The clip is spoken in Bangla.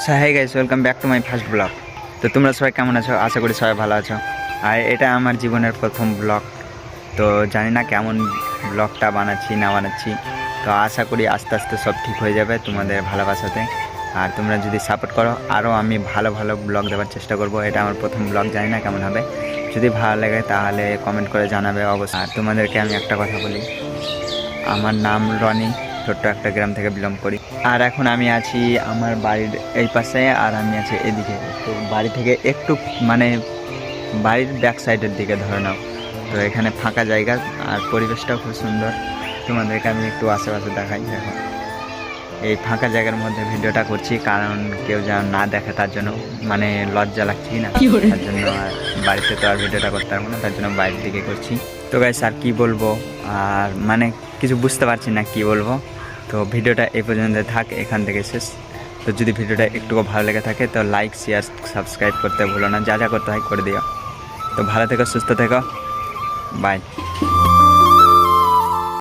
So hi guys, welcome back to my first blog. তো তোমরা সবাই কেমন আছো? আশা করি সবাই ভালো আছো। আর এটা আমার জীবনের প্রথম ব্লগ। তো জানি না কেমন ব্লগটা বানাচ্ছি না বানাচ্ছি। তো আশা করি আস্তে আস্তে সব ঠিক হয়ে যাবে তোমাদের ভালোবাসাতে। আর তোমরা যদি সাপোর্ট করো আরও আমি ভালো ভালো ব্লগ দেওয়ার চেষ্টা করব। এটা আমার প্রথম ব্লগ, জানি না কেমন হবে। যদি ভালো লাগে তাহলে কমেন্ট করে জানাবে অবশ্যই। আর তোমাদেরকে আমি একটা কথা বলি, আমার নাম রনি, ছোট্ট একটা গ্রাম থেকে বিলং করি। আর এখন আমি আছি আমার বাড়ির এই পাশে, আর আমি আছি এদিকে। তো বাড়ি থেকে একটু মানে বাড়ির ব্যাক সাইডের দিকে ধরে নাও। তো এখানে ফাঁকা জায়গা আর পরিবেশটাও খুব সুন্দর। তোমাদেরকে আমি একটু আশেপাশে দেখাই। দেখো, এই ফাঁকা জায়গার মধ্যে ভিডিওটা করছি, কারণ কেউ যেন না দেখে তার জন্য, মানে লজ্জা লাগছে না, তার জন্য। আর বাড়িতে তো আর ভিডিওটা করতে পারবো না, তার জন্য বাইরের দিকে করছি। তো গাইস আর কি বলবো, আর মানে কিছু বুঝতে পারছি না কি বলবো। তো ভিডিওটা এই পর্যন্ত থাক, এখান থেকে শেষ। তো যদি ভিডিওটা একটুকু ভালো লেগে থাকে তো লাইক শেয়ার সাবস্ক্রাইব করতে ভুলো না, যা যা করতে হয় করে দিও। তো ভালো থেকো, সুস্থ থেকো, বাই।